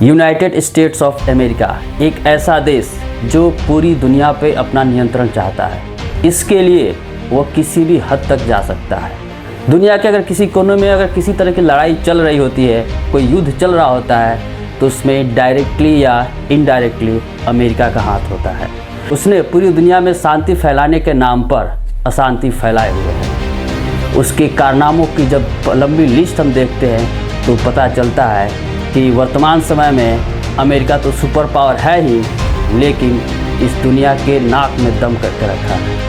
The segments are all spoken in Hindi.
यूनाइटेड स्टेट्स ऑफ अमेरिका एक ऐसा देश जो पूरी दुनिया पे अपना नियंत्रण चाहता है। इसके लिए वो किसी भी हद तक जा सकता है। दुनिया के अगर किसी कोने में अगर किसी तरह की लड़ाई चल रही होती है, कोई युद्ध चल रहा होता है, तो उसमें डायरेक्टली या इनडायरेक्टली अमेरिका का हाथ होता है। उसने पूरी दुनिया में शांति फैलाने के नाम पर अशांति फैलाए हुए है। उसके कारनामों की जब लंबी लिस्ट हम देखते हैं तो पता चलता है कि वर्तमान समय में अमेरिका तो सुपर पावर है ही, लेकिन इस दुनिया के नाक में दम करके रखा है।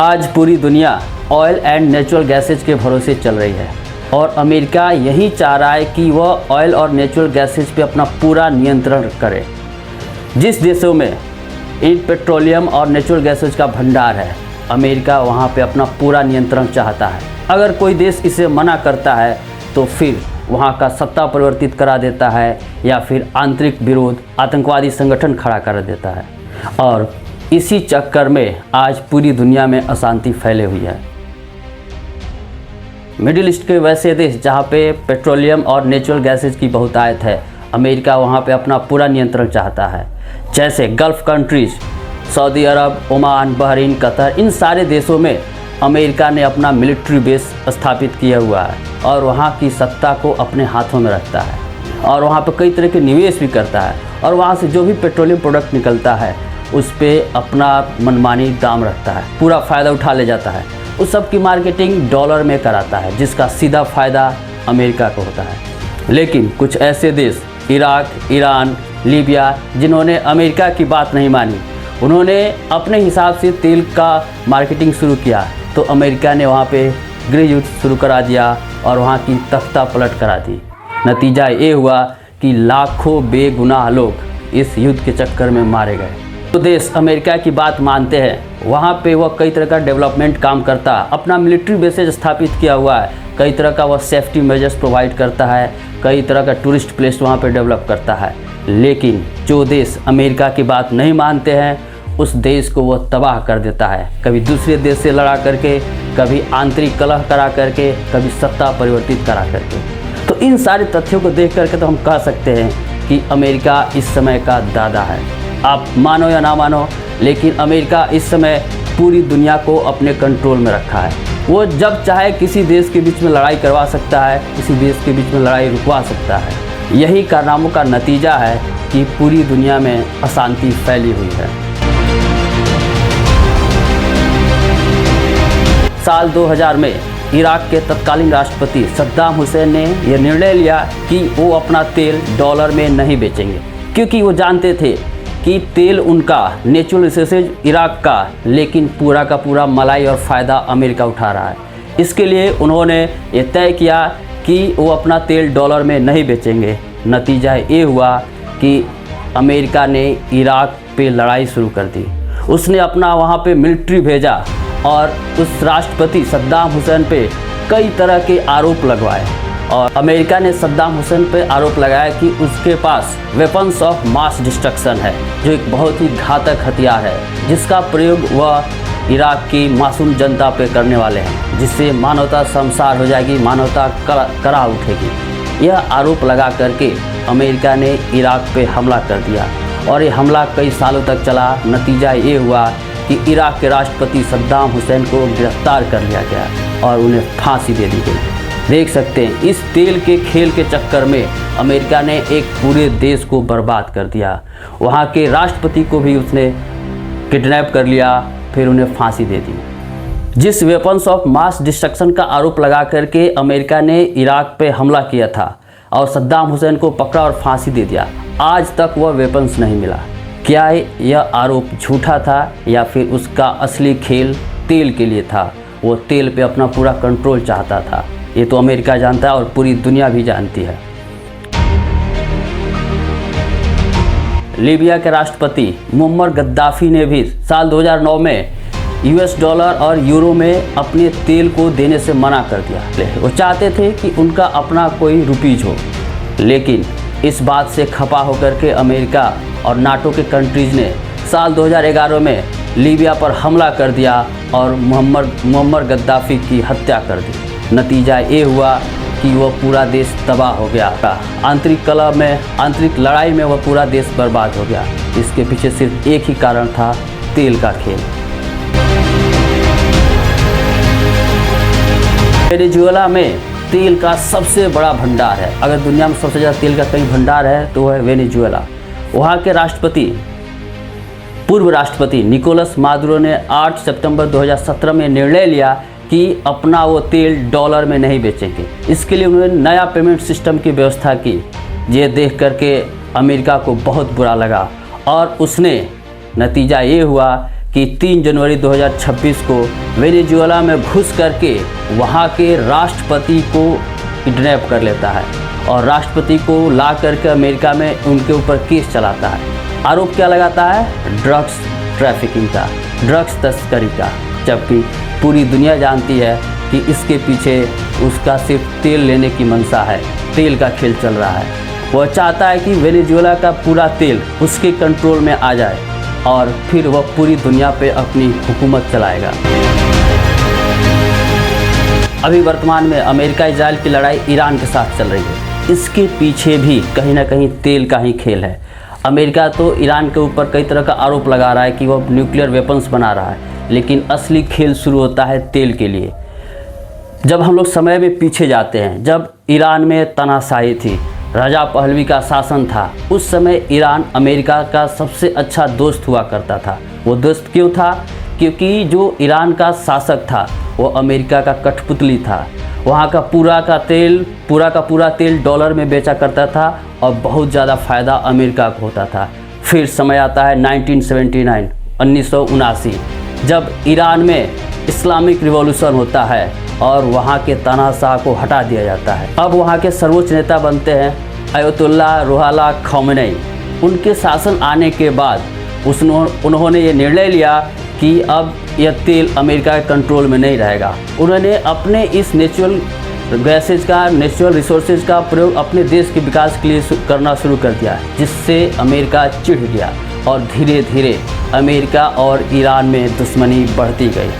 आज पूरी दुनिया ऑयल एंड नेचुरल गैसेज के भरोसे चल रही है और अमेरिका यही चाह रहा है कि वह ऑयल और नेचुरल गैसेज पे अपना पूरा नियंत्रण करे। जिस देशों में इन पेट्रोलियम और नेचुरल गैसेज का भंडार है, अमेरिका वहाँ पे अपना पूरा नियंत्रण चाहता है। अगर कोई देश इसे मना करता है तो फिर वहाँ का सत्ता परिवर्तित करा देता है या फिर आंतरिक विरोध, आतंकवादी संगठन खड़ा कर देता है। और इसी चक्कर में आज पूरी दुनिया में अशांति फैले हुई है। मिडिल ईस्ट के वैसे देश जहाँ पे पेट्रोलियम और नेचुरल गैसेज की बहुतायत है, अमेरिका वहाँ पे अपना पूरा नियंत्रण चाहता है। जैसे गल्फ़ कंट्रीज़, सऊदी अरब, ओमान, बहरीन, कतर, इन सारे देशों में अमेरिका ने अपना मिलिट्री बेस स्थापित किया हुआ है और वहाँ की सत्ता को अपने हाथों में रखता है और वहाँ पे कई तरह के निवेश भी करता है और वहाँ से जो भी पेट्रोलियम प्रोडक्ट निकलता है उस पर अपना मनमानी दाम रखता है, पूरा फ़ायदा उठा ले जाता है। उस सब की मार्केटिंग डॉलर में कराता है, जिसका सीधा फ़ायदा अमेरिका को होता है। लेकिन कुछ ऐसे देश, इराक, ईरान, लीबिया, जिन्होंने अमेरिका की बात नहीं मानी, उन्होंने अपने हिसाब से तेल का मार्केटिंग शुरू किया, तो अमेरिका ने वहाँ पे गृह युद्ध शुरू करा दिया और वहाँ की तख्ता पलट करा दी। नतीजा ये हुआ कि लाखों बेगुनाह लोग इस युद्ध के चक्कर में मारे गए। तो देश अमेरिका की बात मानते हैं, वहाँ पे वह कई तरह का डेवलपमेंट काम करता है, अपना मिलिट्री बेसेज स्थापित किया हुआ है, कई तरह का वह सेफ्टी मेजर्स प्रोवाइड करता है, कई तरह का टूरिस्ट प्लेस वहाँ पे डेवलप करता है। लेकिन जो देश अमेरिका की बात नहीं मानते हैं, उस देश को वह तबाह कर देता है, कभी दूसरे देश से लड़ा करके, कभी आंतरिक कलह करा करके, कभी सत्ता परिवर्तित करा करके। तो इन सारे तथ्यों को देख करके तो हम कह सकते हैं कि अमेरिका इस समय का दादा है। आप मानो या ना मानो, लेकिन अमेरिका इस समय पूरी दुनिया को अपने कंट्रोल में रखा है। वो जब चाहे किसी देश के बीच में लड़ाई करवा सकता है, किसी देश के बीच में लड़ाई रुकवा सकता है। यही कारनामों का नतीजा है कि पूरी दुनिया में अशांति फैली हुई है। साल 2000 में इराक के तत्कालीन राष्ट्रपति सद्दाम हुसैन ने यह निर्णय लिया कि वो अपना तेल डॉलर में नहीं बेचेंगे, क्योंकि वो जानते थे कि तेल उनका नेचुरल रिसोर्सेज इराक का, लेकिन पूरा का पूरा मलाई और फ़ायदा अमेरिका उठा रहा है। इसके लिए उन्होंने ये तय किया कि वो अपना तेल डॉलर में नहीं बेचेंगे। नतीजा ये हुआ कि अमेरिका ने इराक पे लड़ाई शुरू कर दी। उसने अपना वहाँ पे मिलिट्री भेजा और उस राष्ट्रपति सद्दाम हुसैन पे कई तरह के आरोप लगवाए और अमेरिका ने सद्दाम हुसैन पे आरोप लगाया कि उसके पास वेपन्स ऑफ मास डिस्ट्रक्शन है, जो एक बहुत ही घातक हथियार है, जिसका प्रयोग वह इराक की मासूम जनता पे करने वाले हैं, जिससे मानवता शर्मसार हो जाएगी, मानवता करा उठेगी। यह आरोप लगा करके अमेरिका ने इराक पे हमला कर दिया और ये हमला कई सालों तक चला। नतीजा ये हुआ कि इराक के राष्ट्रपति सद्दाम हुसैन को गिरफ्तार कर लिया गया और उन्हें फांसी दे दी गई। देख सकते हैं, इस तेल के खेल के चक्कर में अमेरिका ने एक पूरे देश को बर्बाद कर दिया। वहाँ के राष्ट्रपति को भी उसने किडनैप कर लिया, फिर उन्हें फांसी दे दी। जिस वेपन्स ऑफ मास डिस्ट्रक्शन का आरोप लगा करके अमेरिका ने इराक पे हमला किया था और सद्दाम हुसैन को पकड़ा और फांसी दे दिया, आज तक वह वेपन्स नहीं मिला। क्या यह आरोप झूठा था या फिर उसका असली खेल तेल के लिए था? वो तेल पे अपना पूरा कंट्रोल चाहता था। ये तो अमेरिका जानता है और पूरी दुनिया भी जानती है। लीबिया के राष्ट्रपति मुअम्मर गद्दाफी ने भी साल 2009 में US डॉलर और यूरो में अपने तेल को देने से मना कर दिया। वो चाहते थे कि उनका अपना कोई रुपीज हो, लेकिन इस बात से खपा होकर के अमेरिका और नाटो के कंट्रीज़ ने साल 2011 में लीबिया पर हमला कर दिया और मुअम्मर गद्दाफी की हत्या कर दी। नतीजा ये हुआ कि वह पूरा देश तबाह हो गया। आंतरिक कलह में, आंतरिक लड़ाई में वह पूरा देश बर्बाद हो गया। इसके पीछे सिर्फ एक ही कारण था, तेल का खेल। वेनेजुएला में तेल का सबसे बड़ा भंडार है। अगर दुनिया में सबसे ज़्यादा तेल का कहीं भंडार है तो वह है वेनेजुएला। वहाँ के राष्ट्रपति, पूर्व राष्ट्रपति निकोलस मादुरो ने 8 सितंबर 2017 में निर्णय लिया कि अपना वो तेल डॉलर में नहीं बेचेंगे। इसके लिए उन्होंने नया पेमेंट सिस्टम की व्यवस्था की। ये देख करके अमेरिका को बहुत बुरा लगा और उसने, नतीजा ये हुआ कि 3 जनवरी 2026 को वेनेजुएला में घुस करके वहाँ के राष्ट्रपति को किडनैप कर लेता है और राष्ट्रपति को ला करके अमेरिका में उनके ऊपर केस चलाता है। आरोप क्या लगाता है? ड्रग्स ट्रैफिकिंग का, ड्रग्स तस्करी का, जबकि पूरी दुनिया जानती है कि इसके पीछे उसका सिर्फ तेल लेने की मंशा है, तेल का खेल चल रहा है। वह चाहता है कि वेनेजुएला का पूरा तेल उसके कंट्रोल में आ जाए और फिर वह पूरी दुनिया पे अपनी हुकूमत चलाएगा। अभी वर्तमान में अमेरिका इजराइल की लड़ाई ईरान के साथ चल रही है। इसके पीछे भी कहीं ना कहीं तेल का ही खेल है। अमेरिका तो ईरान के ऊपर कई तरह का आरोप लगा रहा है कि वह न्यूक्लियर वेपन्स बना रहा है, लेकिन असली खेल शुरू होता है तेल के लिए। जब हम लोग समय में पीछे जाते हैं, जब ईरान में तानाशाही थी, राजा पहलवी का शासन था, उस समय ईरान अमेरिका का सबसे अच्छा दोस्त हुआ करता था। वो दोस्त क्यों था? क्योंकि जो ईरान का शासक था वो अमेरिका का कठपुतली था। वहाँ का पूरा का पूरा तेल डॉलर में बेचा करता था और बहुत ज़्यादा फ़ायदा अमेरिका को होता था। फिर समय आता है 1979, जब ईरान में इस्लामिक रिवॉल्यूशन होता है और वहाँ के तानाशाह को हटा दिया जाता है। अब वहाँ के सर्वोच्च नेता बनते हैं अयतुल्लाह रूहुल्लाह ख़ामेनी। उनके शासन आने के बाद उन्होंने ये निर्णय लिया कि अब यह तेल अमेरिका के कंट्रोल में नहीं रहेगा। उन्होंने अपने इस नेचुरल गैसेज का, नेचुरल रिसोर्सेज का प्रयोग अपने देश के विकास के लिए करना शुरू कर दिया, जिससे अमेरिका चिढ़ गया और धीरे धीरे अमेरिका और ईरान में दुश्मनी बढ़ती गई।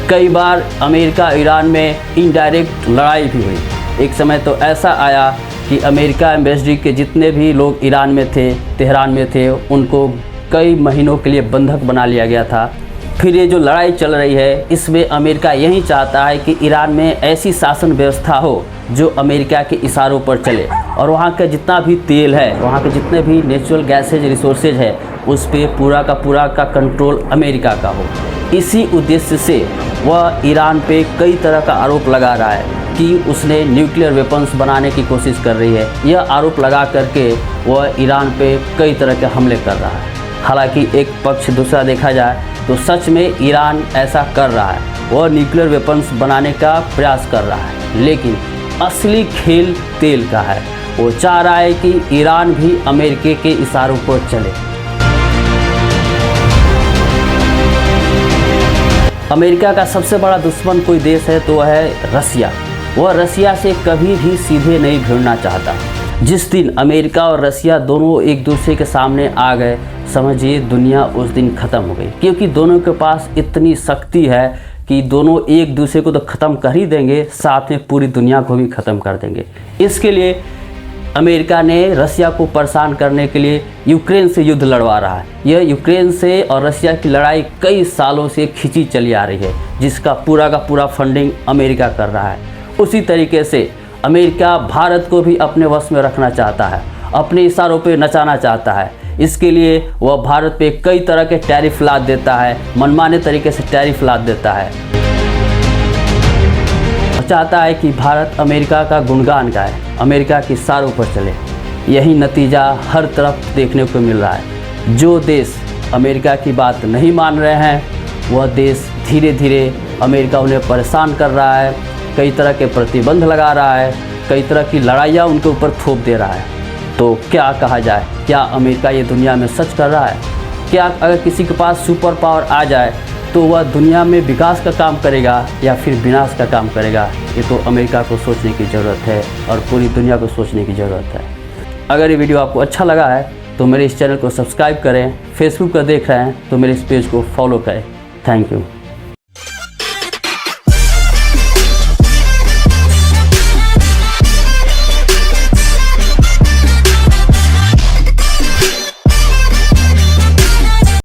कई बार अमेरिका ईरान में इनडायरेक्ट लड़ाई भी हुई। एक समय तो ऐसा आया कि अमेरिका एम्बेसडी के जितने भी लोग ईरान में थे, तेहरान में थे, उनको कई महीनों के लिए बंधक बना लिया गया था। फिर ये जो लड़ाई चल रही है, इसमें अमेरिका यही चाहता है कि ईरान में ऐसी शासन व्यवस्था हो जो अमेरिका के इशारों पर चले और वहाँ का जितना भी तेल है, वहाँ के जितने भी नेचुरल गैसेज रिसोर्सेज है, उस पर पूरा का कंट्रोल अमेरिका का हो। इसी उद्देश्य से वह ईरान पे कई तरह का आरोप लगा रहा है कि उसने न्यूक्लियर वेपन्स बनाने की कोशिश कर रही है। यह आरोप लगा करके वह ईरान पे कई तरह के हमले कर रहा है। हालांकि एक पक्ष दूसरा देखा जाए तो सच में ईरान ऐसा कर रहा है, वह न्यूक्लियर वेपन्स बनाने का प्रयास कर रहा है, लेकिन असली खेल तेल का है। वो चाह रहा है कि ईरान भी अमेरिका के इशारों पर चले। अमेरिका का सबसे बड़ा दुश्मन कोई देश है तो वह है रसिया। वह रसिया से कभी भी सीधे नहीं भिड़ना चाहता। जिस दिन अमेरिका और रसिया दोनों एक दूसरे के सामने आ गए, समझिए दुनिया उस दिन ख़त्म हो गई, क्योंकि दोनों के पास इतनी शक्ति है कि दोनों एक दूसरे को तो ख़त्म कर ही देंगे, साथ में पूरी दुनिया को भी ख़त्म कर देंगे। इसके लिए अमेरिका ने रसिया को परेशान करने के लिए यूक्रेन से युद्ध लड़वा रहा है। यह यूक्रेन से और रसिया की लड़ाई कई सालों से खिंची चली आ रही है, जिसका पूरा का पूरा फंडिंग अमेरिका कर रहा है। उसी तरीके से अमेरिका भारत को भी अपने वश में रखना चाहता है, अपने इशारों पे नचाना चाहता है। इसके लिए वह भारत पे कई तरह के टैरिफ लाद देता है, मनमाने तरीके से टैरिफ लाद देता है। चाहता है कि भारत अमेरिका का गुणगान गाए, अमेरिका के इशारों पर चले। यही नतीजा हर तरफ देखने को मिल रहा है। जो देश अमेरिका की बात नहीं मान रहे हैं, वह देश धीरे धीरे अमेरिका उन्हें परेशान कर रहा है, कई तरह के प्रतिबंध लगा रहा है, कई तरह की लड़ाइयाँ उनके ऊपर थोप दे रहा है। तो क्या कहा जाए, क्या अमेरिका ये दुनिया में सच कर रहा है? क्या अगर किसी के पास सुपर पावर आ जाए तो वह दुनिया में विकास का काम करेगा या फिर विनाश का काम करेगा? ये तो अमेरिका को सोचने की ज़रूरत है और पूरी दुनिया को सोचने की ज़रूरत है। अगर ये वीडियो आपको अच्छा लगा है तो मेरे इस चैनल को सब्सक्राइब करें। फेसबुक पर देख रहे हैं तो मेरे इस पेज को फॉलो करें। Thank you.